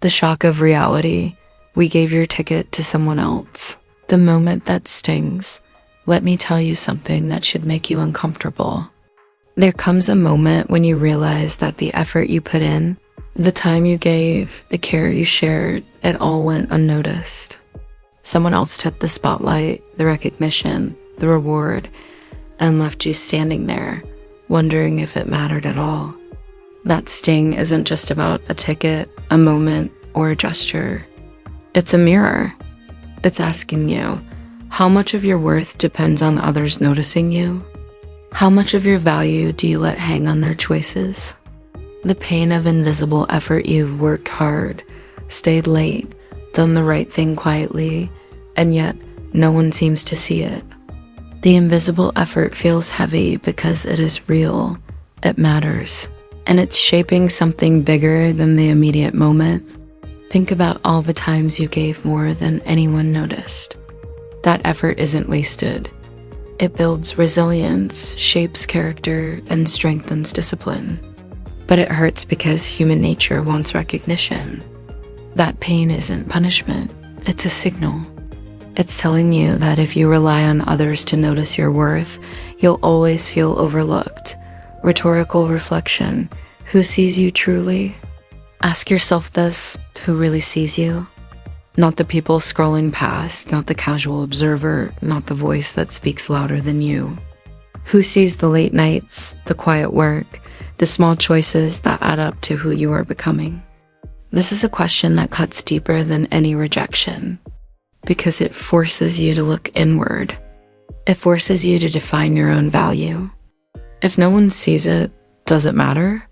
The shock of reality. We gave your ticket to someone else. The moment that stings. Let me tell you something that should make you uncomfortable. There comes a moment when you realize that the effort you put in, the time you gave, the care you shared, it all went unnoticed. Someone else took the spotlight, the recognition, the reward, and left you standing there, wondering if it mattered at all. That sting isn't just about a ticket, a moment, or a gesture. It's a mirror. It's asking you, how much of your worth depends on others noticing you? How much of your value do you let hang on their choices? The pain of invisible effort. You've worked hard, stayed late, done the right thing quietly, and yet no one seems to see it. The invisible effort feels heavy because it is real, it matters, and it's shaping something bigger than the immediate moment. Think about all the times you gave more than anyone noticed. That effort isn't wasted. It builds resilience, shapes character, and strengthens discipline. But it hurts because human nature wants recognition. That pain isn't punishment, it's a signal. It's telling you that if you rely on others to notice your worth, you'll always feel overlooked. Rhetorical reflection. Who sees you truly? Ask yourself this, who really sees you? Not the people scrolling past, not the casual observer, not the voice that speaks louder than you. Who sees the late nights, the quiet work, the small choices that add up to who you are becoming? This is a question that cuts deeper than any rejection, because it forces you to look inward. It forces you to define your own value. If no one sees it, does it matter?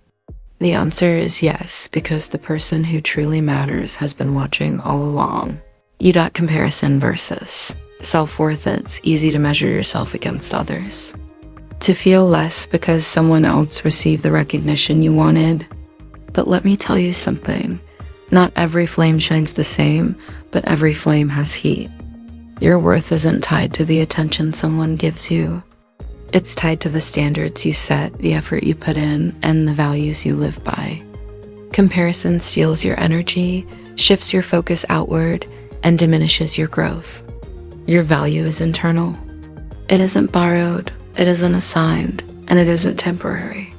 The answer is yes, because the person who truly matters has been watching all along. Comparison versus self-worth. It's easy to measure yourself against others. To feel less because someone else received the recognition you wanted. But let me tell you something. Not every flame shines the same, but every flame has heat. Your worth isn't tied to the attention someone gives you. It's tied to the standards you set, the effort you put in, and the values you live by. Comparison steals your energy, shifts your focus outward, and diminishes your growth. Your value is internal. It isn't borrowed, it isn't assigned, and it isn't temporary.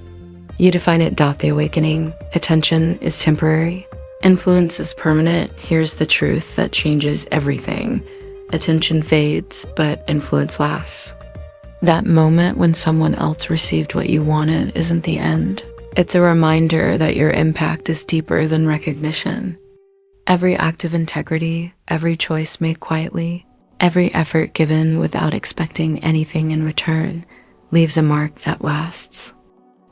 You define it. The awakening. Attention is temporary. Influence is permanent. Here's the truth that changes everything. Attention fades, but influence lasts. That moment when someone else received what you wanted isn't the end. It's a reminder that your impact is deeper than recognition. Every act of integrity, every choice made quietly, every effort given without expecting anything in return leaves a mark that lasts.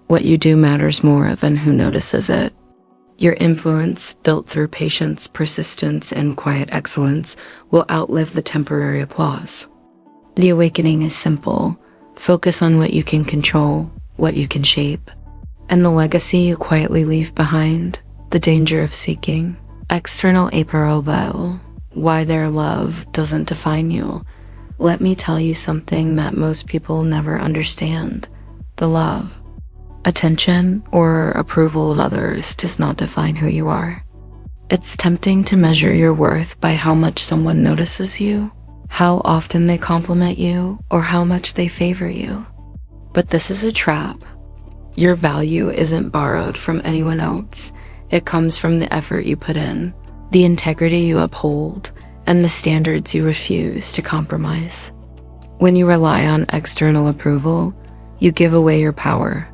What you do matters more than who notices it. Your influence, built through patience, persistence, and quiet excellence, will outlive the temporary applause. The awakening is simple. Focus on what you can control, what you can shape, and the legacy you quietly leave behind. The danger of seeking external approval, why their love doesn't define you. Let me tell you something that most people never understand. The love, attention, or approval of others does not define who you are. It's tempting to measure your worth by how much someone notices you, how often they compliment you, or how much they favor you. But this is a trap. Your value isn't borrowed from anyone else. It comes from the effort you put in, the integrity you uphold, and the standards you refuse to compromise. When you rely on external approval, you give away your power.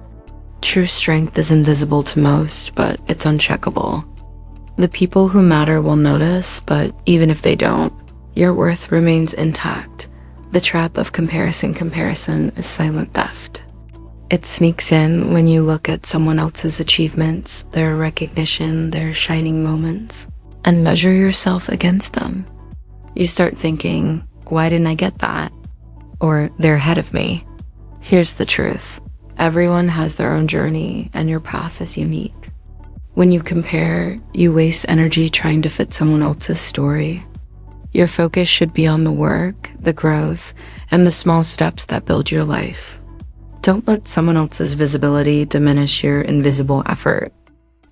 True strength is invisible to most, but it's uncheckable. The people who matter will notice, but even if they don't, your worth remains intact. The trap of comparison is silent theft. It sneaks in when you look at someone else's achievements, their recognition, their shining moments, and measure yourself against them. You start thinking, why didn't I get that? Or they're ahead of me. Here's the truth. Everyone has their own journey, and your path is unique. When you compare, you waste energy trying to fit someone else's story. Your focus should be on the work, the growth, and the small steps that build your life. Don't let someone else's visibility diminish your invisible effort.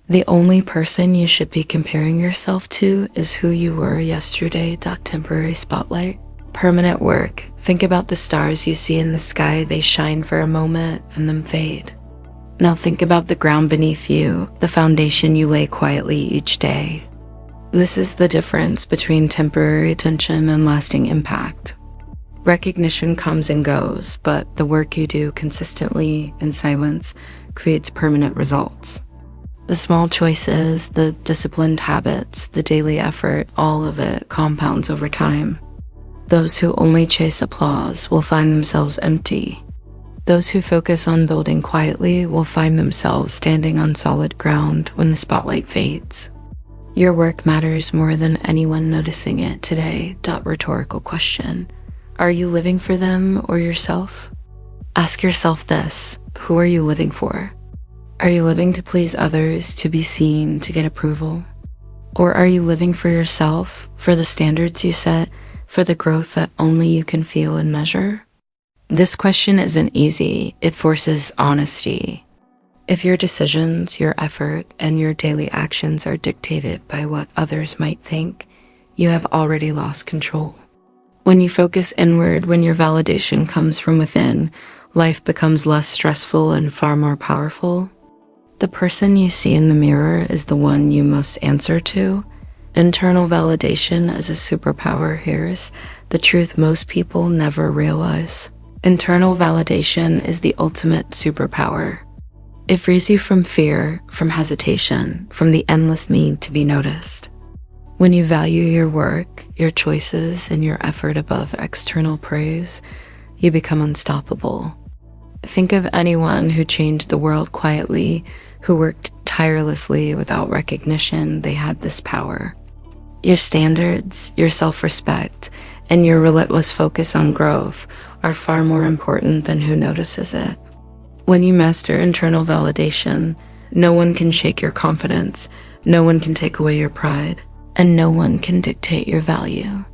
The only person you should be comparing yourself to is who you were yesterday. Temporary spotlight. Permanent work. Think about the stars you see in the sky. They shine for a moment and then fade. Now think about the ground beneath you, the foundation you lay quietly each day. This is the difference between temporary attention and lasting impact. Recognition comes and goes, but the work you do consistently in silence creates permanent results. The small choices, the disciplined habits, the daily effort, all of it compounds over time. Those who only chase applause will find themselves empty. Those who focus on building quietly will find themselves standing on solid ground when the spotlight fades. Your work matters more than anyone noticing it today. Rhetorical question. Are you living for them or yourself? Ask yourself this: who are you living for? Are you living to please others, to be seen, to get approval? Or are you living for yourself, for the standards you set, for the growth that only you can feel and measure? This question isn't easy. It forces honesty. If your decisions, your effort, and your daily actions are dictated by what others might think, you have already lost control. When you focus inward, when your validation comes from within, life becomes less stressful and far more powerful. The person you see in the mirror is the one you must answer to. Internal validation is a superpower. Here's the truth most people never realize. Internal validation is the ultimate superpower. It frees you from fear, from hesitation, from the endless need to be noticed. When you value your work, your choices, and your effort above external praise, you become unstoppable. Think of anyone who changed the world quietly, who worked tirelessly without recognition. They had this power. Your standards, your self-respect, and your relentless focus on growth are far more important than who notices it. When you master internal validation, no one can shake your confidence, no one can take away your pride, and no one can dictate your value.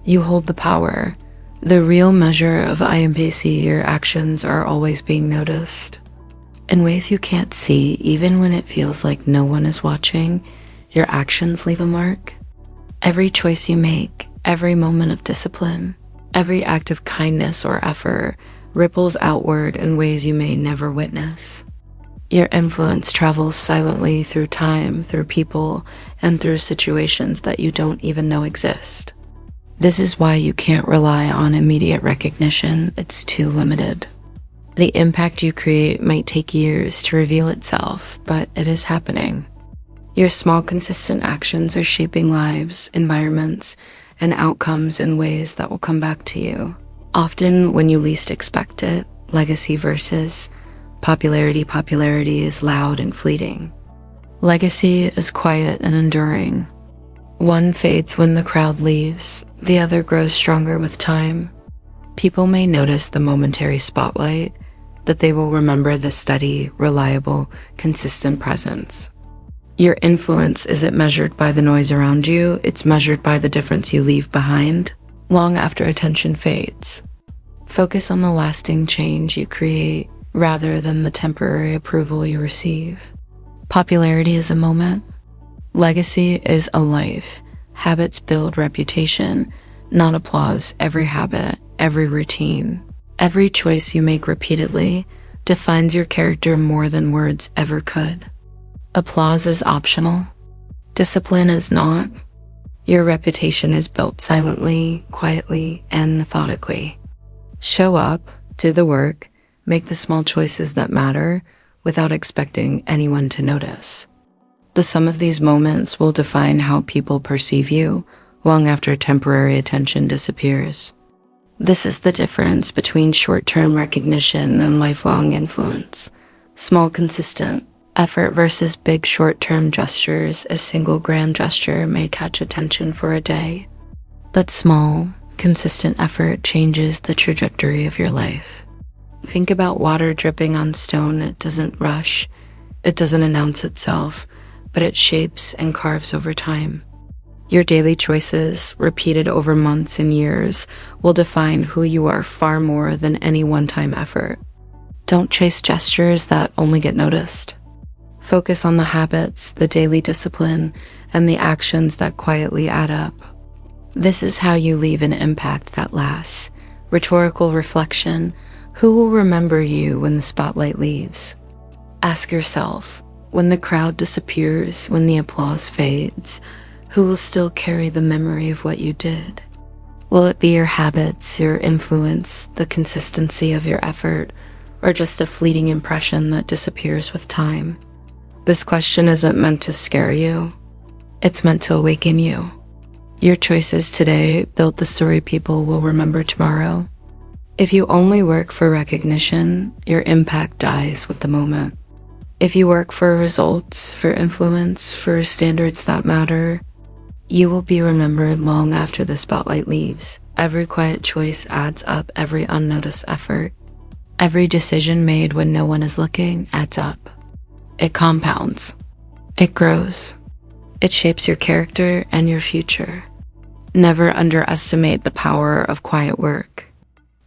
You hold the power. The real measure of IMPC, your actions are always being noticed. In ways you can't see, even when it feels like no one is watching, your actions leave a mark. Every choice you make, every moment of discipline, every act of kindness or effort ripples outward in ways you may never witness. Your influence travels silently through time, through people, and through situations that you don't even know exist. This is why you can't rely on immediate recognition. It's too limited. The impact you create might take years to reveal itself, but it is happening. Your small, consistent actions are shaping lives, environments, and outcomes in ways that will come back to you, often when you least expect it. Legacy versus popularity. Popularity is loud and fleeting. Legacy is quiet and enduring. One fades when the crowd leaves, the other grows stronger with time. People may notice the momentary spotlight, but they will remember the steady, reliable, consistent presence. Your influence isn't measured by the noise around you, it's measured by the difference you leave behind, long after attention fades. Focus on the lasting change you create rather than the temporary approval you receive. Popularity is a moment. Legacy is a life. Habits build reputation, not applause. Every habit, every routine, every choice you make repeatedly defines your character more than words ever could. Applause is optional. Discipline is not. Your reputation is built silently, quietly, and methodically. Show up, do the work, make the small choices that matter without expecting anyone to notice. The sum of these moments will define how people perceive you long after temporary attention disappears. This is the difference between short-term recognition and lifelong influence. Small, consistent effort versus big short-term gestures. A single grand gesture may catch attention for a day, but small, consistent effort changes the trajectory of your life. Think about water dripping on stone. It doesn't rush, it doesn't announce itself, but it shapes and carves over time. Your daily choices, repeated over months and years, will define who you are far more than any one-time effort. Don't chase gestures that only get noticed. Focus on the habits, the daily discipline, and the actions that quietly add up. This is how you leave an impact that lasts. Rhetorical reflection: who will remember you when the spotlight leaves? Ask yourself, when the crowd disappears, when the applause fades, who will still carry the memory of what you did? Will it be your habits, your influence, the consistency of your effort, or just a fleeting impression that disappears with time? This question isn't meant to scare you. It's meant to awaken you. Your choices today build the story people will remember tomorrow. If you only work for recognition, your impact dies with the moment. If you work for results, for influence, for standards that matter, you will be remembered long after the spotlight leaves. Every quiet choice adds up, every unnoticed effort. Every decision made when no one is looking adds up. It compounds. It grows. It shapes your character and your future. Never underestimate the power of quiet work.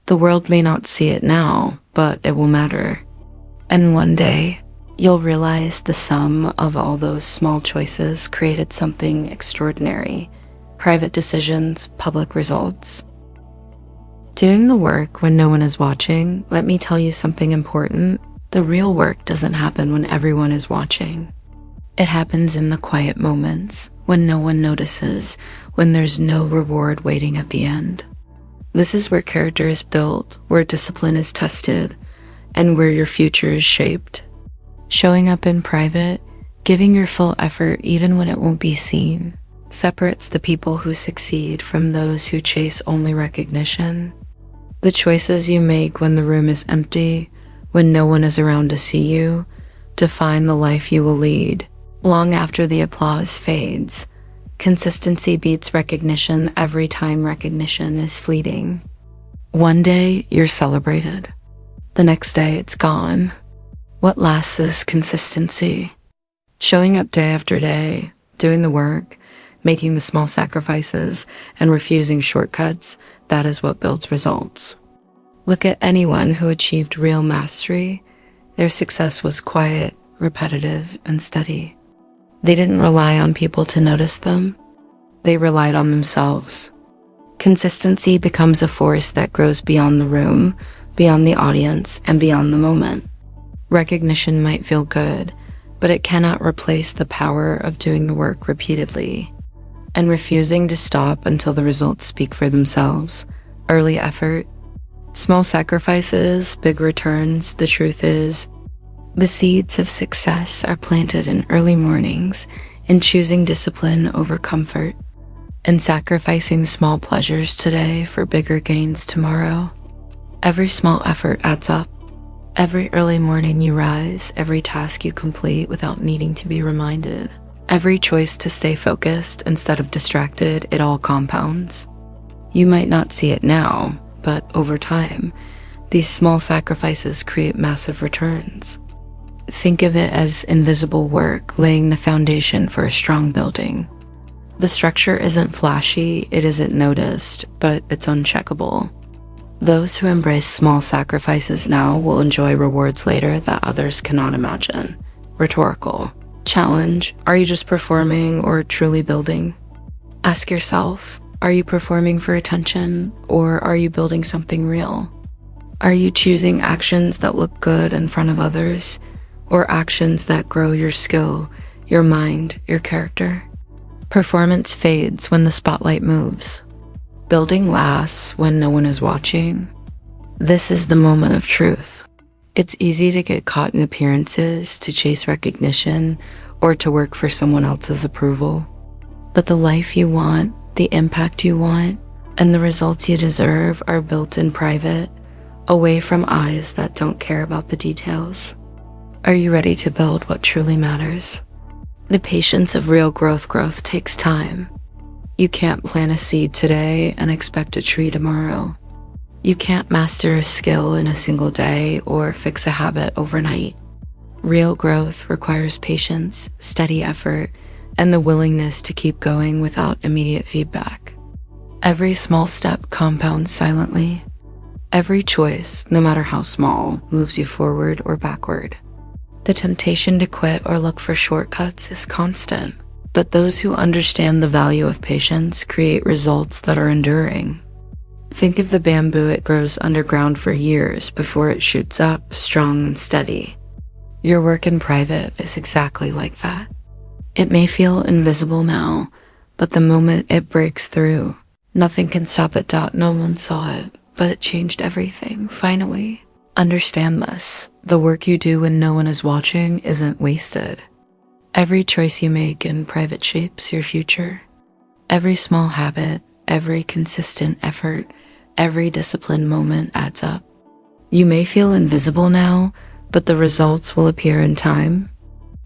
The world may not see it now, but it will matter. And one day, you'll realize the sum of all those small choices created something extraordinary. Private decisions, public results. Doing the work when no one is watching, let me tell you something important. The real work doesn't happen when everyone is watching. It happens in the quiet moments, when no one notices, when there's no reward waiting at the end. This is where character is built, where discipline is tested, and where your future is shaped. Showing up in private, giving your full effort even when it won't be seen, separates the people who succeed from those who chase only recognition. The choices you make when the room is empty, when no one is around to see you, define the life you will lead. Long after the applause fades, consistency beats recognition every time recognition is fleeting. One day, you're celebrated. The next day, it's gone. What lasts is consistency. Showing up day after day, doing the work, making the small sacrifices, and refusing shortcuts, that is what builds results. Look at anyone who achieved real mastery. Their success was quiet, repetitive, and steady. They didn't rely on people to notice them. They relied on themselves. Consistency becomes a force that grows beyond the room, beyond the audience, and beyond the moment. Recognition might feel good, but it cannot replace the power of doing the work repeatedly and refusing to stop until the results speak for themselves. Early effort, small sacrifices, big returns. The truth is, the seeds of success are planted in early mornings, in choosing discipline over comfort, and sacrificing small pleasures today for bigger gains tomorrow. Every small effort adds up. Every early morning you rise, every task you complete without needing to be reminded, every choice to stay focused instead of distracted, it all compounds. You might not see it now, but over time, these small sacrifices create massive returns. Think of it as invisible work, laying the foundation for a strong building. The structure isn't flashy, it isn't noticed, but it's uncheckable. Those who embrace small sacrifices now will enjoy rewards later that others cannot imagine. Rhetorical. Challenge: are you just performing or truly building? Ask yourself, are you performing for attention or are you building something real? Are you choosing actions that look good in front of others or actions that grow your skill, your mind, your character? Performance fades when the spotlight moves. Building lasts when no one is watching. This is the moment of truth. It's easy to get caught in appearances, to chase recognition, or to work for someone else's approval. But the life you want, the impact you want, and the results you deserve are built in private, away from eyes that don't care about the details. Are you ready to build what truly matters? The patience of real growth takes time. You can't plant a seed today and expect a tree tomorrow. You can't master a skill in a single day or fix a habit overnight. Real growth requires patience, steady effort, and the willingness to keep going without immediate feedback. Every small step compounds silently. Every choice, no matter how small, moves you forward or backward. The temptation to quit or look for shortcuts is constant, but those who understand the value of patience create results that are enduring. Think of the bamboo. It grows underground for years before it shoots up strong and steady. Your work in private is exactly like that. It may feel invisible now, but the moment it breaks through, nothing can stop it. No one saw it, but it changed everything, finally. Understand this. The work you do when no one is watching isn't wasted. Every choice you make in private shapes your future. Every small habit, every consistent effort, every disciplined moment adds up. You may feel invisible now, but the results will appear in time.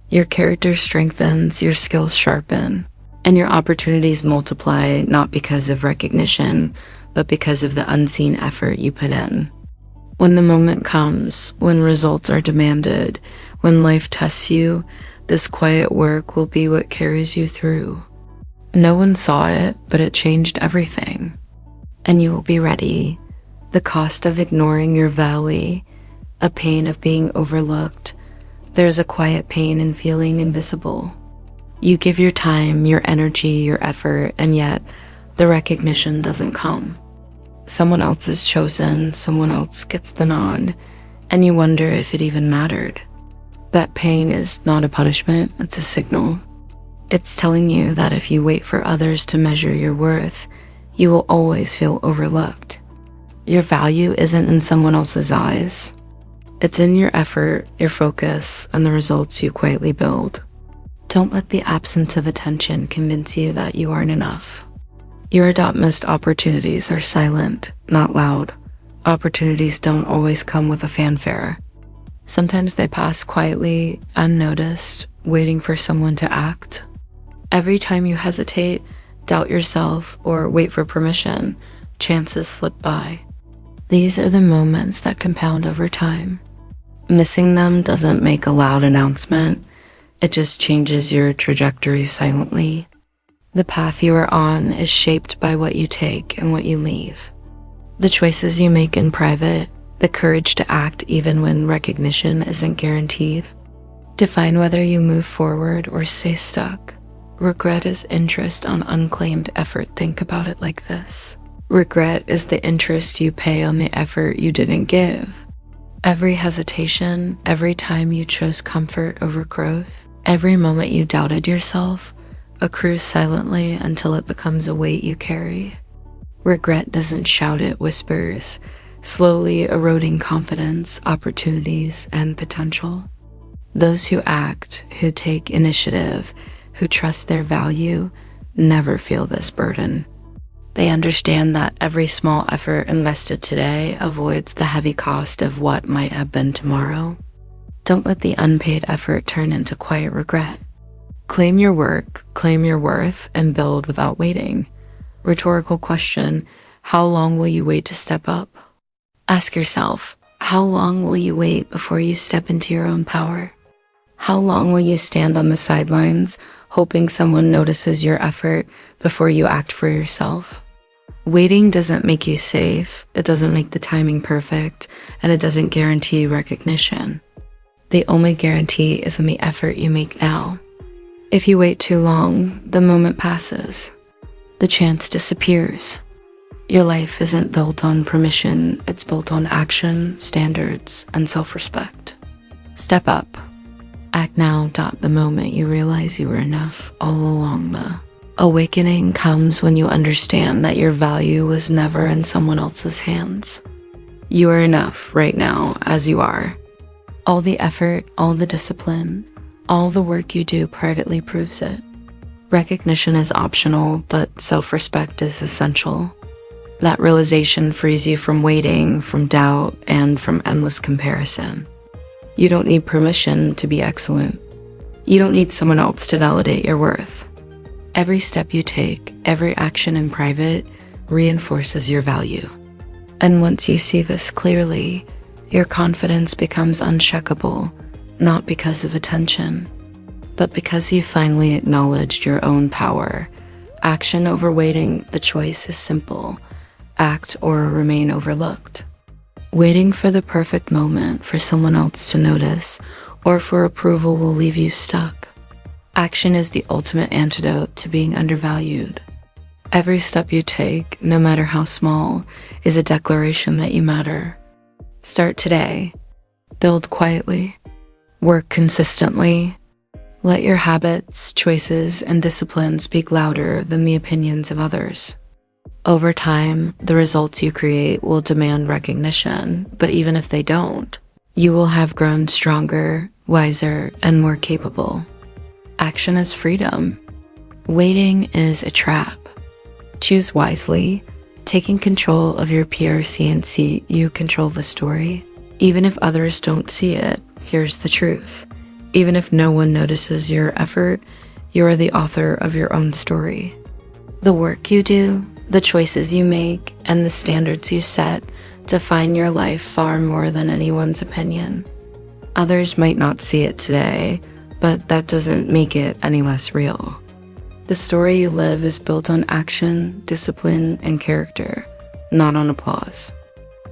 Your character strengthens, your skills sharpen, and your opportunities multiply, not because of recognition, but because of the unseen effort you put in. When the moment comes, when results are demanded, when life tests you, this quiet work will be what carries you through. No one saw it, but it changed everything. And you will be ready. The cost of ignoring your valley, a pain of being overlooked. There's a quiet pain in feeling invisible. You give your time, your energy, your effort, and yet the recognition doesn't come. Someone else is chosen, someone else gets the nod, and you wonder if it even mattered. That pain is not a punishment, it's a signal. It's telling you that if you wait for others to measure your worth, you will always feel overlooked. Your value isn't in someone else's eyes. It's in your effort, your focus, and the results you quietly build. Don't let the absence of attention convince you that you aren't enough. Your missed opportunities are silent, not loud. Opportunities don't always come with a fanfare. Sometimes they pass quietly, unnoticed, waiting for someone to act. Every time you hesitate, doubt yourself, or wait for permission, chances slip by. These are the moments that compound over time. Missing them doesn't make a loud announcement. It just changes your trajectory silently. The path you are on is shaped by what you take and what you leave. The choices you make in private, the courage to act even when recognition isn't guaranteed, define whether you move forward or stay stuck. Regret is interest on unclaimed effort. Think about it like this. Regret is the interest you pay on the effort you didn't give. Every hesitation, every time you chose comfort over growth, every moment you doubted yourself, accrues silently until it becomes a weight you carry. Regret doesn't shout, it whispers, slowly eroding confidence, opportunities, and potential. Those who act, who take initiative, who trust their value, never feel this burden. They understand that every small effort invested today avoids the heavy cost of what might have been tomorrow. Don't let the unpaid effort turn into quiet regret. Claim your work, claim your worth, and build without waiting. Rhetorical question: how long will you wait to step up? Ask yourself, how long will you wait before you step into your own power? How long will you stand on the sidelines, hoping someone notices your effort before you act for yourself? Waiting doesn't make you safe, it doesn't make the timing perfect, and it doesn't guarantee recognition. The only guarantee is in the effort you make now. If you wait too long, the moment passes. The chance disappears. Your life isn't built on permission, it's built on action, standards, and self-respect. Step up. Act now. The moment you realize you were enough all along. The awakening comes when you understand that your value was never in someone else's hands. You are enough right now as you are. All the effort, all the discipline, all the work you do privately proves it. Recognition is optional, but self-respect is essential. That realization frees you from waiting, from doubt, and from endless comparison. You don't need permission to be excellent. You don't need someone else to validate your worth. Every step you take, every action in private, reinforces your value. And once you see this clearly, your confidence becomes unshakable, not because of attention, but because you finally acknowledged your own power. Action over waiting, the choice is simple. Act or remain overlooked. Waiting for the perfect moment for someone else to notice, or for approval will leave you stuck. Action is the ultimate antidote to being undervalued. Every step you take, no matter how small, is a declaration that you matter. Start today. Build quietly. Work consistently. Let your habits, choices, and discipline speak louder than the opinions of others. Over time, the results you create will demand recognition, but even if they don't, you will have grown stronger, wiser, and more capable. Action is freedom. Waiting is a trap. Choose wisely. Taking control of your PRC and see you control the story. Even if others don't see it, here's the truth. Even if no one notices your effort, you are the author of your own story. The work you do, the choices you make, and the standards you set define your life far more than anyone's opinion. Others might not see it today, but that doesn't make it any less real. The story you live is built on action, discipline, and character, not on applause.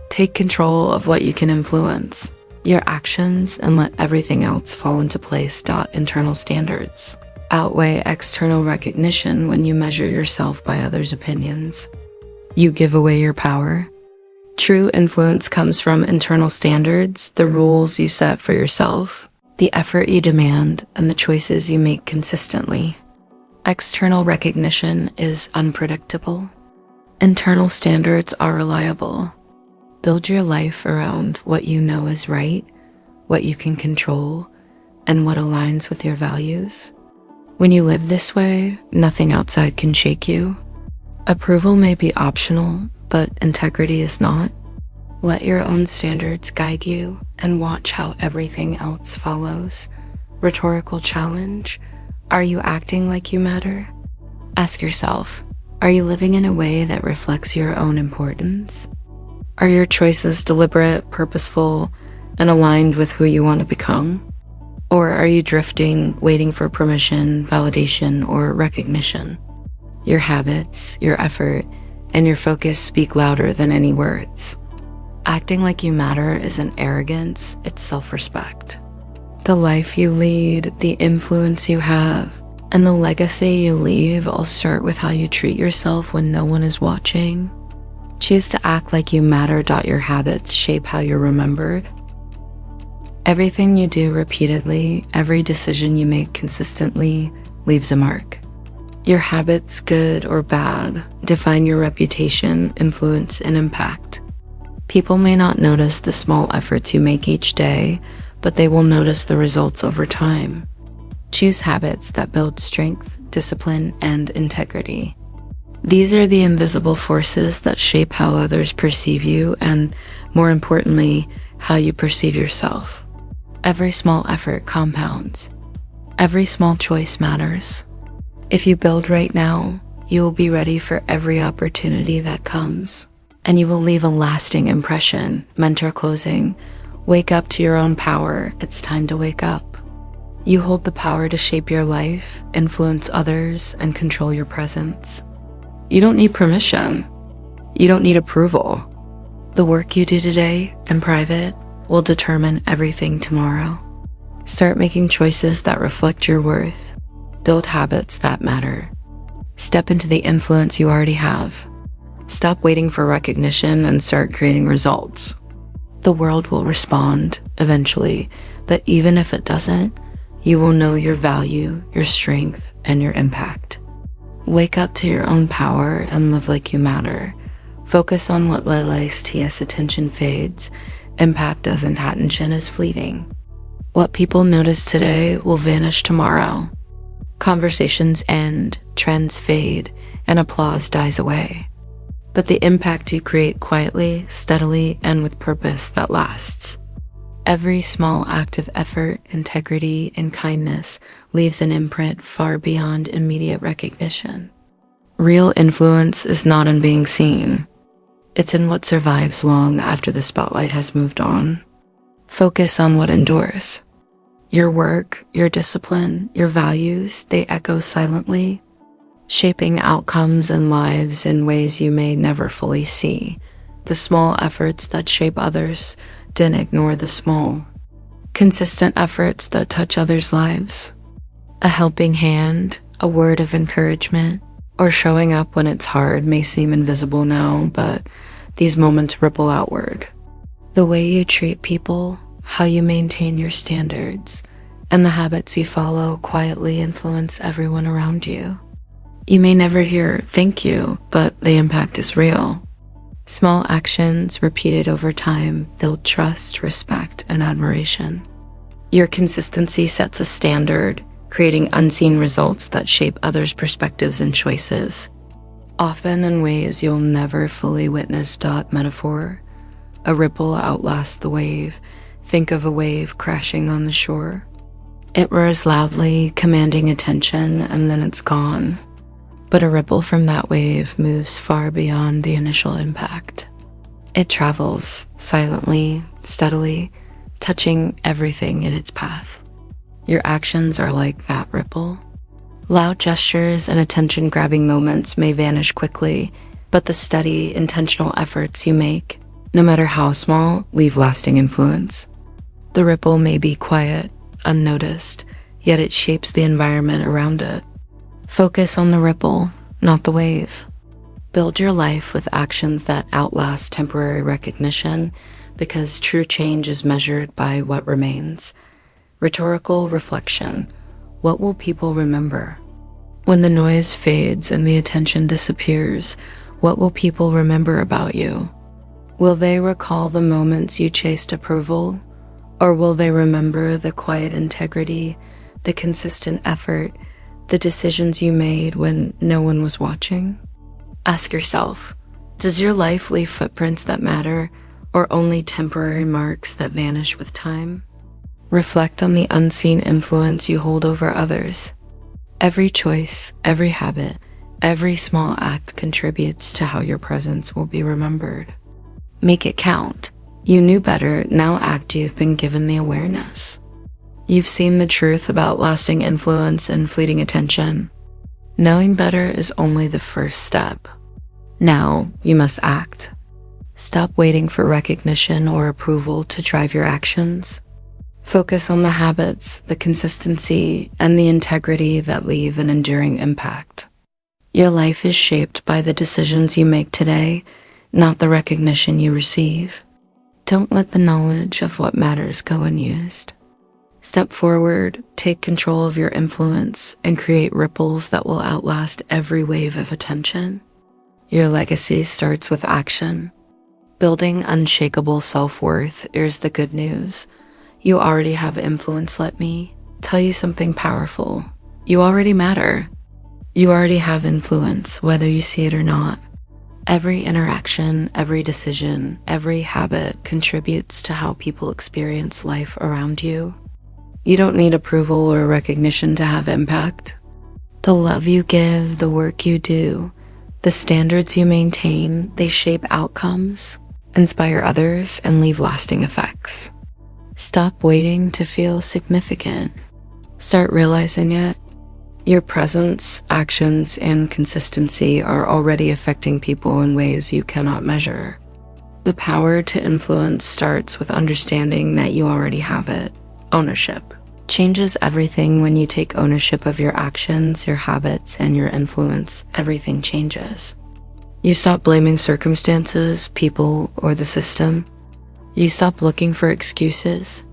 Take control of what you can influence, your actions, and let everything else fall into place. Internal standards outweigh external recognition when you measure yourself by others' opinions. You give away your power. True influence comes from internal standards, the rules you set for yourself, the effort you demand, and the choices you make consistently. External recognition is unpredictable. Internal standards are reliable. Build your life around what you know is right, what you can control, and what aligns with your values. When you live this way, nothing outside can shake you. Approval may be optional, but integrity is not. Let your own standards guide you and watch how everything else follows. Rhetorical challenge: are you acting like you matter? Ask yourself, are you living in a way that reflects your own importance? Are your choices deliberate, purposeful, and aligned with who you want to become? Or are you drifting, waiting for permission, validation, or recognition? Your habits, your effort, and your focus speak louder than any words. Acting like you matter isn't arrogance, it's self-respect. The life you lead, the influence you have, and the legacy you leave all start with how you treat yourself when no one is watching. Choose to act like you matter. Your habits shape how you're remembered. Everything you do repeatedly, every decision you make consistently, leaves a mark. Your habits, good or bad, define your reputation, influence, and impact. People may not notice the small efforts you make each day, but they will notice the results over time. Choose habits that build strength, discipline, and integrity. These are the invisible forces that shape how others perceive you and, more importantly, how you perceive yourself. Every small effort compounds. Every small choice matters. If you build right now, you will be ready for every opportunity that comes, and you will leave a lasting impression. Mentor closing: wake up to your own power. It's time to wake up. You hold the power to shape your life, influence others, and control your presence. You don't need permission. You don't need approval. The work you do today in private will determine everything tomorrow. Start making choices that reflect your worth. Build habits that matter. Step into the influence you already have. Stop waiting for recognition and start creating results. The world will respond eventually, but even if it doesn't, you will know your value, your strength, and your impact. Wake up to your own power and live like you matter. Focus on what lies as attention fades. Impact as intention is fleeting. What people notice today will vanish tomorrow. Conversations end, trends fade, and applause dies away. But the impact you create quietly, steadily, and with purpose that lasts. Every small act of effort, integrity, and kindness leaves an imprint far beyond immediate recognition. Real influence is not in being seen. It's in what survives long after the spotlight has moved on. Focus on what endures. Your work, your discipline, your values, they echo silently, shaping outcomes and lives in ways you may never fully see. The small efforts that shape others, didn't ignore the small. Consistent efforts that touch others' lives. A helping hand, a word of encouragement, or showing up when it's hard may seem invisible now, but these moments ripple outward. The way you treat people, how you maintain your standards, and the habits you follow quietly influence everyone around you. You may never hear "thank you," but the impact is real. Small actions repeated over time build trust, respect, and admiration. Your consistency sets a standard, creating unseen results that shape others' perspectives and choices, often in ways you'll never fully witness. Metaphor. A ripple outlasts the wave. Think of a wave crashing on the shore. It roars loudly, commanding attention, and then it's gone. But a ripple from that wave moves far beyond the initial impact. It travels silently, steadily, touching everything in its path. Your actions are like that ripple. Loud gestures and attention-grabbing moments may vanish quickly, but the steady, intentional efforts you make, no matter how small, leave lasting influence. The ripple may be quiet, unnoticed, yet it shapes the environment around it. Focus on the ripple, not the wave. Build your life with actions that outlast temporary recognition, because true change is measured by what remains. Rhetorical reflection. What will people remember? When the noise fades and the attention disappears, what will people remember about you? Will they recall the moments you chased approval? Or will they remember the quiet integrity, the consistent effort, the decisions you made when no one was watching? Ask yourself, does your life leave footprints that matter, or only temporary marks that vanish with time? Reflect on the unseen influence you hold over others. Every choice, every habit, every small act contributes to how your presence will be remembered. Make it count. You knew better, now act. You've been given the awareness. You've seen the truth about lasting influence and fleeting attention. Knowing better is only the first step. Now you must act. Stop waiting for recognition or approval to drive your actions. Focus on the habits, the consistency, and the integrity that leave an enduring impact. Your life is shaped by the decisions you make today, not the recognition you receive. Don't let the knowledge of what matters go unused. Step forward, take control of your influence, and create ripples that will outlast every wave of attention. Your legacy starts with action. Building unshakable self-worth. Here's the good news. You already have influence. Let me tell you something powerful. You already matter. You already have influence, whether you see it or not. Every interaction, every decision, every habit contributes to how people experience life around you. You don't need approval or recognition to have impact. The love you give, the work you do, the standards you maintain, they shape outcomes, inspire others, and leave lasting effects. Stop waiting to feel significant. Start realizing it. Your presence, actions, and consistency are already affecting people in ways you cannot measure. The power to influence starts with understanding that you already have it. Ownership changes everything. When you take ownership of your actions, your habits, and your influence, everything changes. You stop blaming circumstances, people, or the system. You stop looking for excuses.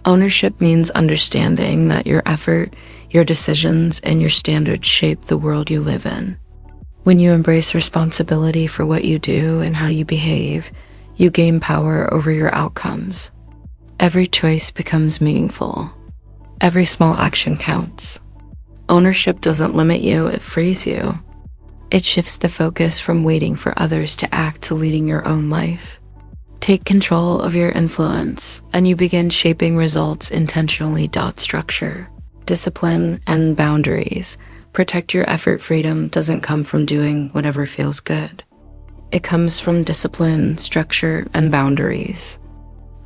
Ownership means understanding that your effort, your decisions, and your standards shape the world you live in. When you embrace responsibility for what you do and how you behave, you gain power over your outcomes. Every choice becomes meaningful. Every small action counts. Ownership doesn't limit you, it frees you. It shifts the focus from waiting for others to act to leading your own life. Take control of your influence, and you begin shaping results intentionally. Structure, discipline, and boundaries. Protect your effort. Freedom doesn't come from doing whatever feels good. It comes from discipline, structure, and boundaries.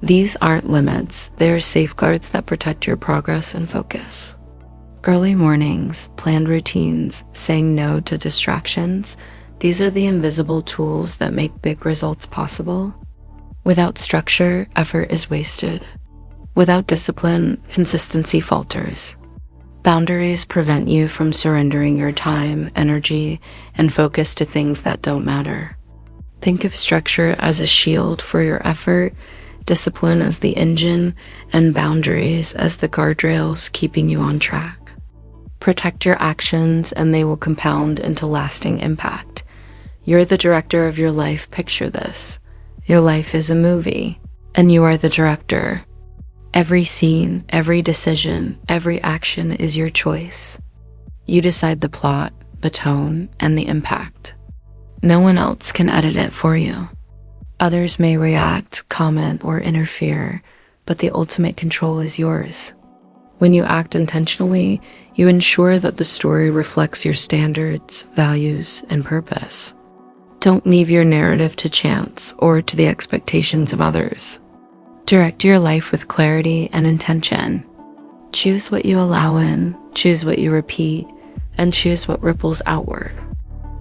These aren't limits, they are safeguards that protect your progress and focus. Early mornings, planned routines, saying no to distractions, these are the invisible tools that make big results possible. Without structure, effort is wasted. Without discipline, consistency falters. Boundaries prevent you from surrendering your time, energy, and focus to things that don't matter. Think of structure as a shield for your effort, discipline as the engine, and boundaries as the guardrails keeping you on track. Protect your actions and they will compound into lasting impact. You're the director of your life. Picture this. Your life is a movie, and you are the director. Every scene, every decision, every action is your choice. You decide the plot, the tone, and the impact. No one else can edit it for you. Others may react, comment, or interfere, but the ultimate control is yours. When you act intentionally, you ensure that the story reflects your standards, values, and purpose. Don't leave your narrative to chance or to the expectations of others. Direct your life with clarity and intention. Choose what you allow in, choose what you repeat, and choose what ripples outward.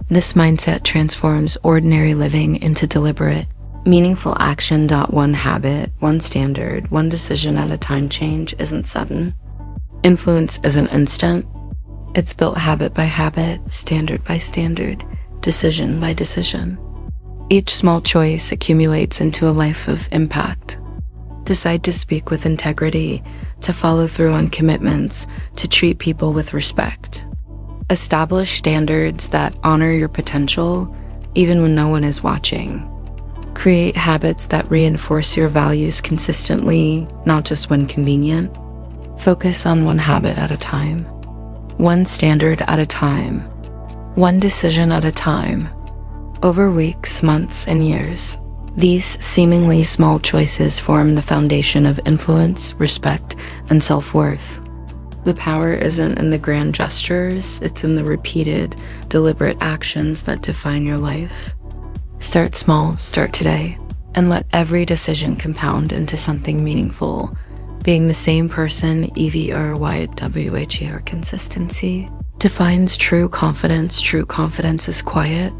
This mindset transforms ordinary living into deliberate, meaningful action. One habit, one standard, one decision at a time. Change isn't sudden. Influence isn't instant. It's built habit by habit, standard by standard, decision by decision. Each small choice accumulates into a life of impact. Decide to speak with integrity, to follow through on commitments, to treat people with respect. Establish standards that honor your potential, even when no one is watching. Create habits that reinforce your values consistently, not just when convenient. Focus on one habit at a time, one standard at a time, one decision at a time, over weeks, months, and years. These seemingly small choices form the foundation of influence, respect, and self-worth. The power isn't in the grand gestures, it's in the repeated, deliberate actions that define your life. Start small, start today, and let every decision compound into something meaningful. Being the same person, EVRYWHER, consistency, defines true confidence. True confidence is quiet.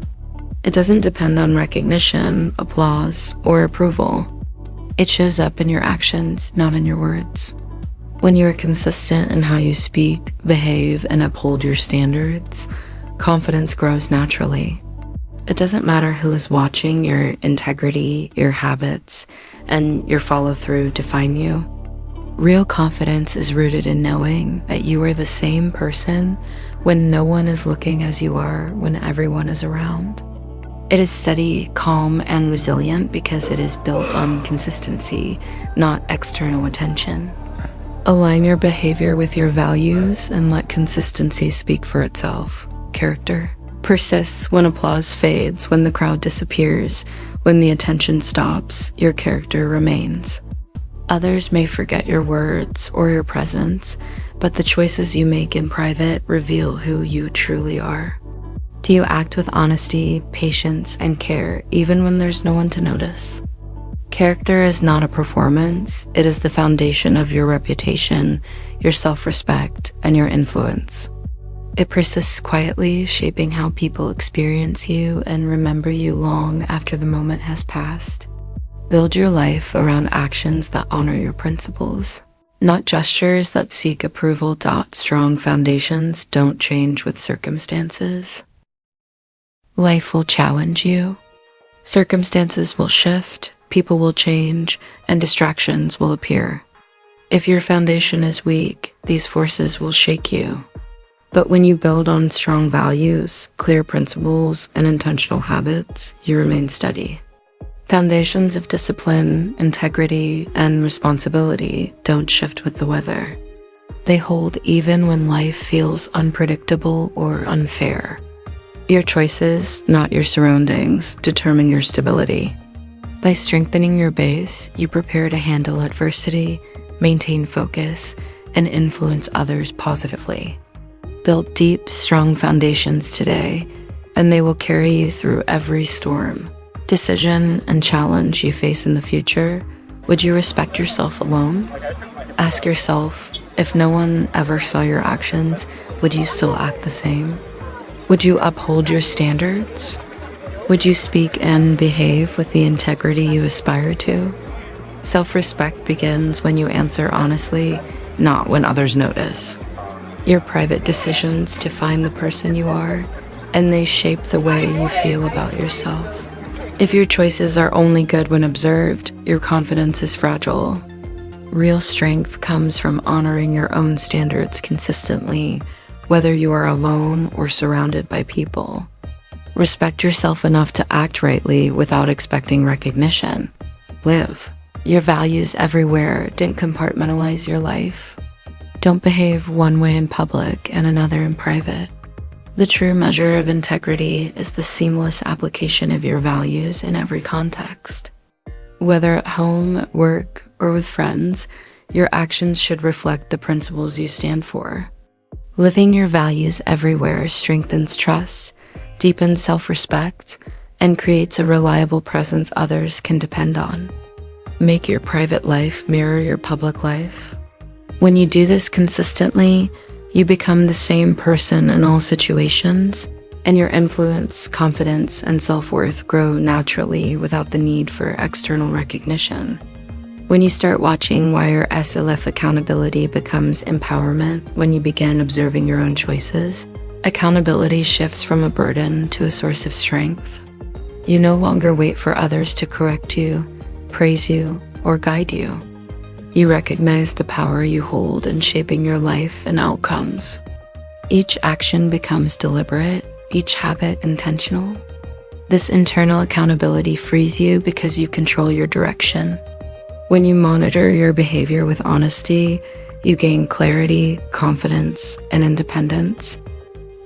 It doesn't depend on recognition, applause, or approval. It shows up in your actions, not in your words. When you are consistent in how you speak, behave, and uphold your standards, confidence grows naturally. It doesn't matter who is watching. Your integrity, your habits, and your follow-through define you. Real confidence is rooted in knowing that you are the same person when no one is looking as you are when everyone is around. It is steady, calm, and resilient because it is built on consistency, not external attention. Align your behavior with your values and let consistency speak for itself. Character persists when applause fades, when the crowd disappears, when the attention stops. Your character remains. Others may forget your words or your presence, but the choices you make in private reveal who you truly are. Do you act with honesty, patience, and care even when there's no one to notice? Character is not a performance. It is the foundation of your reputation, your self-respect, and your influence. It persists quietly, shaping how people experience you and remember you long after the moment has passed. Build your life around actions that honor your principles, not gestures that seek approval. Strong foundations don't change with circumstances. Life will challenge you. Circumstances will shift, people will change, and distractions will appear. If your foundation is weak, these forces will shake you. But when you build on strong values, clear principles, and intentional habits, you remain steady. Foundations of discipline, integrity, and responsibility don't shift with the weather. They hold even when life feels unpredictable or unfair. Your choices, not your surroundings, determine your stability. By strengthening your base, you prepare to handle adversity, maintain focus, and influence others positively. Build deep, strong foundations today, and they will carry you through every storm, decision, and challenge you face in the future. Would you respect yourself alone? Ask yourself, if no one ever saw your actions, would you still act the same? Would you uphold your standards? Would you speak and behave with the integrity you aspire to? Self-respect begins when you answer honestly, not when others notice. Your private decisions define the person you are, and they shape the way you feel about yourself. If your choices are only good when observed, your confidence is fragile. Real strength comes from honoring your own standards consistently, whether you are alone or surrounded by people. Respect yourself enough to act rightly without expecting recognition. Live your values everywhere. Don't compartmentalize your life. Don't behave one way in public and another in private. The true measure of integrity is the seamless application of your values in every context. Whether at home, at work, or with friends, your actions should reflect the principles you stand for. Living your values everywhere strengthens trust, deepens self-respect, and creates a reliable presence others can depend on. Make your private life mirror your public life. When you do this consistently, you become the same person in all situations, and your influence, confidence, and self-worth grow naturally without the need for external recognition. When you start watching why your SLF accountability becomes empowerment when you begin observing your own choices, accountability shifts from a burden to a source of strength. You no longer wait for others to correct you, praise you, or guide you. You recognize the power you hold in shaping your life and outcomes. Each action becomes deliberate, each habit intentional. This internal accountability frees you because you control your direction. When you monitor your behavior with honesty, you gain clarity, confidence, and independence.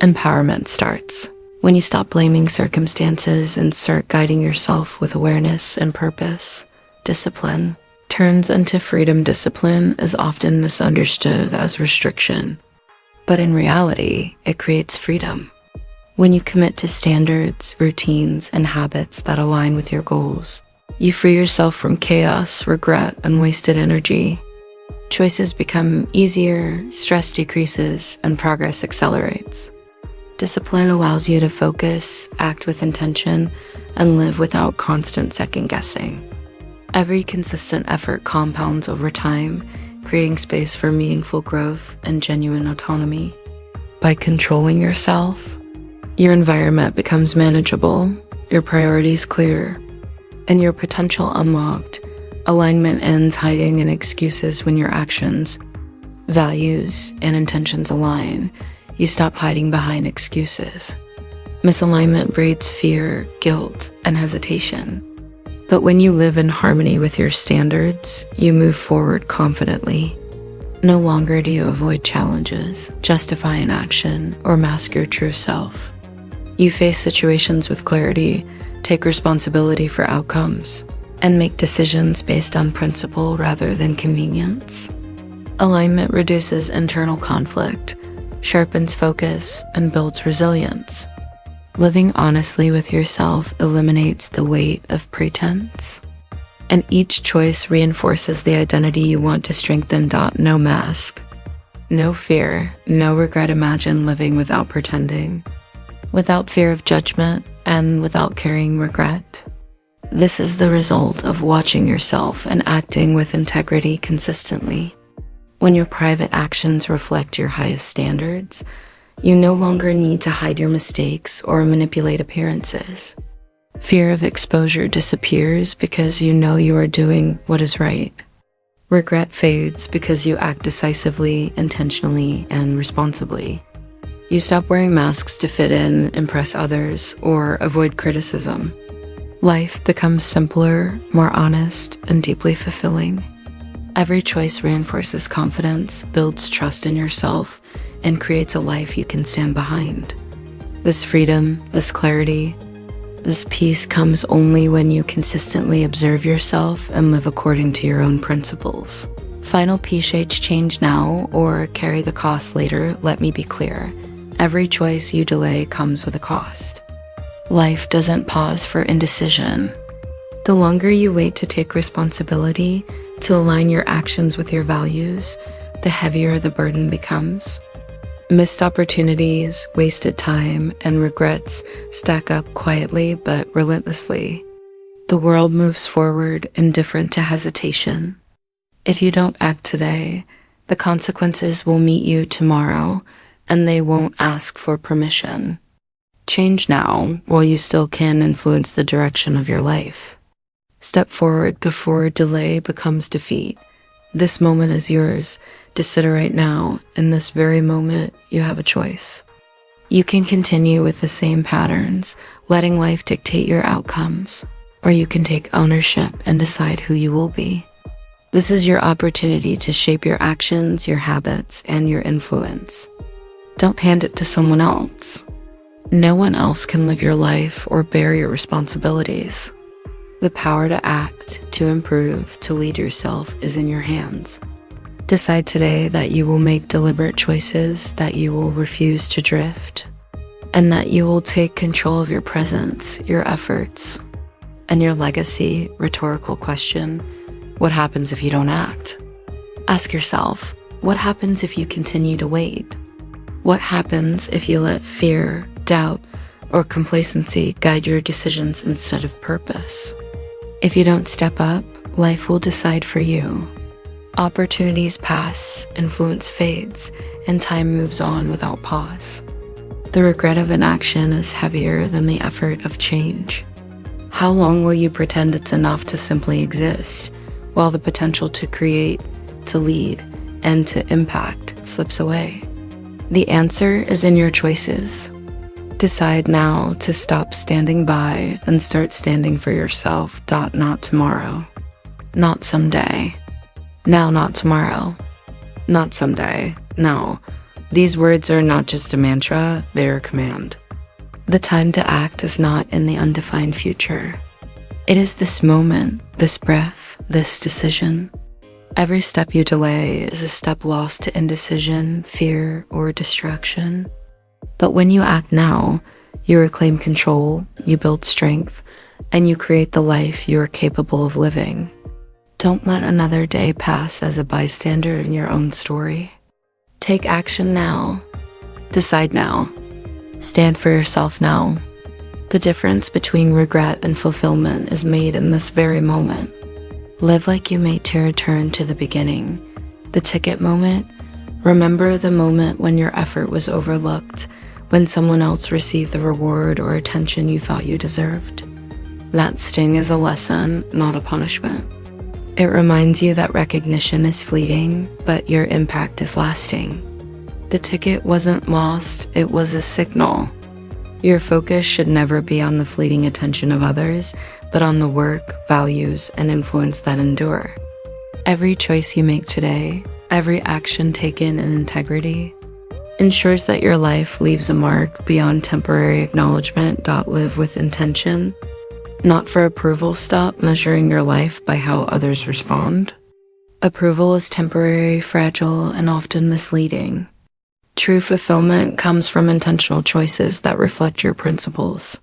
Empowerment starts when you stop blaming circumstances and start guiding yourself with awareness and purpose. Discipline turns into freedom. Discipline is often misunderstood as restriction, but in reality, it creates freedom. When you commit to standards, routines, and habits that align with your goals, you free yourself from chaos, regret, and wasted energy. Choices become easier, stress decreases, and progress accelerates. Discipline allows you to focus, act with intention, and live without constant second-guessing. Every consistent effort compounds over time, creating space for meaningful growth and genuine autonomy. By controlling yourself, your environment becomes manageable, your priorities clear, and your potential unlocked. Alignment ends hiding in excuses. When your actions, values, and intentions align, you stop hiding behind excuses. Misalignment breeds fear, guilt, and hesitation. But when you live in harmony with your standards, you move forward confidently. No longer do you avoid challenges, justify inaction, or mask your true self. You face situations with clarity, take responsibility for outcomes, and make decisions based on principle rather than convenience. Alignment reduces internal conflict, sharpens focus, and builds resilience. Living honestly with yourself eliminates the weight of pretense, and each choice reinforces the identity you want to strengthen. No mask, no fear, no regret. Imagine living without pretending, without fear of judgment, and without carrying regret. This is the result of watching yourself and acting with integrity consistently. When your private actions reflect your highest standards, you no longer need to hide your mistakes or manipulate appearances. Fear of exposure disappears because you know you are doing what is right. Regret fades because you act decisively, intentionally, and responsibly. You stop wearing masks to fit in, impress others, or avoid criticism. Life becomes simpler, more honest, and deeply fulfilling. Every choice reinforces confidence, builds trust in yourself, and creates a life you can stand behind. This freedom, this clarity, this peace comes only when you consistently observe yourself and live according to your own principles. Final PH change now or carry the cost later. Let me be clear. Every choice you delay comes with a cost. Life doesn't pause for indecision. The longer you wait to take responsibility, to align your actions with your values, the heavier the burden becomes. Missed opportunities, wasted time, and regrets stack up quietly but relentlessly. The The world moves forward indifferent to hesitation. If you don't act today, the consequences will meet you tomorrow, and they won't ask for permission. Change now while you still can influence the direction of your life. Step forward before delay becomes defeat. This moment is yours. Decide right now. In this very moment, you have a choice. You can continue with the same patterns, letting life dictate your outcomes, or you can take ownership and decide who you will be. This is your opportunity to shape your actions, your habits, and your influence. Don't hand it to someone else. No one else can live your life or bear your responsibilities. The power to act, to improve, to lead yourself is in your hands. Decide today that you will make deliberate choices, that you will refuse to drift, and that you will take control of your presence, your efforts, and your legacy. Rhetorical question: what happens if you don't act? Ask yourself, what happens if you continue to wait? What happens if you let fear, doubt, or complacency guide your decisions instead of purpose? If you don't step up, life will decide for you. Opportunities pass, influence fades, and time moves on without pause. The regret of inaction is heavier than the effort of change. How long will you pretend it's enough to simply exist, while the potential to create, to lead, and to impact slips away? The answer is in your choices. Decide now to stop standing by and start standing for yourself. Not tomorrow. Not someday. Now, not tomorrow. Not someday. No. These words are not just a mantra, they're a command. The time to act is not in the undefined future. It is this moment, this breath, this decision. Every step you delay is a step lost to indecision, fear, or distraction. But when you act now, you reclaim control, you build strength, and you create the life you are capable of living. Don't let another day pass as a bystander in your own story. Take action now. Decide now. Stand for yourself now. The difference between regret and fulfillment is made in this very moment. Live like you made your return to the beginning. The ticket moment. Remember the moment when your effort was overlooked, when someone else received the reward or attention you thought you deserved. That sting is a lesson, not a punishment. It reminds you that recognition is fleeting, but your impact is lasting. The ticket wasn't lost, it was a signal. Your focus should never be on the fleeting attention of others, but on the work, values, and influence that endure. Every choice you make today, every action taken in integrity, ensures that your life leaves a mark beyond temporary acknowledgement. Live with intention. Not for approval. Stop measuring your life by how others respond. Approval is temporary, fragile, and often misleading. True fulfillment comes from intentional choices that reflect your principles.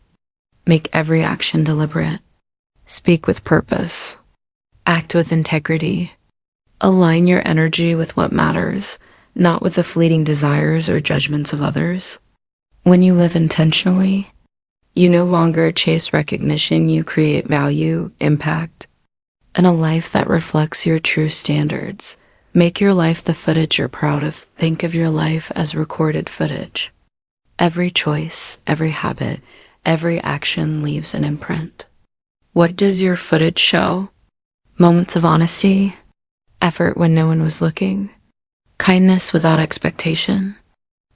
Make every action deliberate. Speak with purpose. Act with integrity. Align your energy with what matters, not with the fleeting desires or judgments of others. When you live intentionally, you no longer chase recognition, you create value, impact, and a life that reflects your true standards. Make your life the footage you're proud of. Think of your life as recorded footage. Every choice, every habit, every action leaves an imprint. What does your footage show? Moments of honesty, effort when no one was looking, kindness without expectation?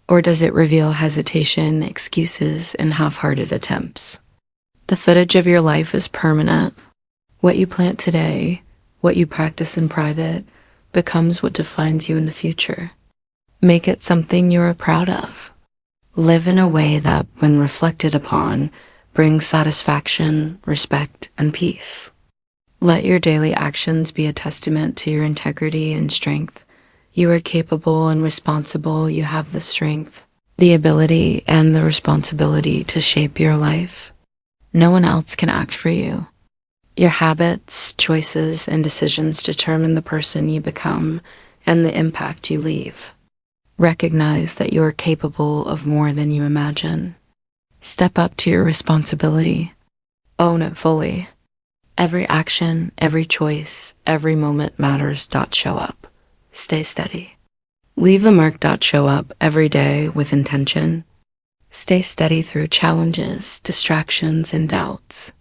Or does it reveal hesitation, excuses, and half-hearted attempts? The footage of your life is permanent. What you plant today, what you practice in private, becomes what defines you in the future. Make it something you are proud of. Live in a way that, when reflected upon, brings satisfaction, respect, and peace. Let your daily actions be a testament to your integrity and strength. You are capable and responsible. You have the strength, the ability, and the responsibility to shape your life. No one else can act for you. Your habits, choices, and decisions determine the person you become and the impact you leave. Recognize that you are capable of more than you imagine. Step up to your responsibility. Own it fully. Every action, every choice, every moment matters. Show up. Stay steady. Leave a mark. Show up every day with intention. Stay steady through challenges, distractions, and doubts.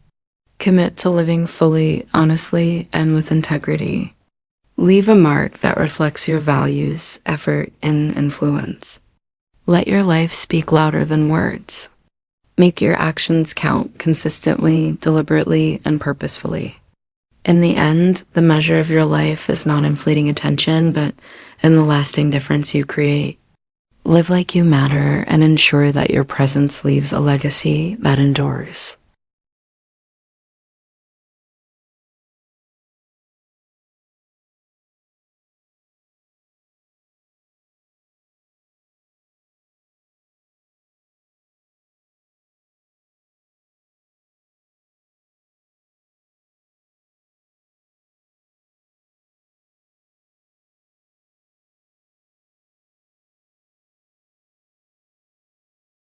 Commit to living fully, honestly, and with integrity. Leave a mark that reflects your values, effort, and influence. Let your life speak louder than words. Make your actions count consistently, deliberately, and purposefully. In the end, the measure of your life is not in fleeting attention, but in the lasting difference you create. Live like you matter and ensure that your presence leaves a legacy that endures.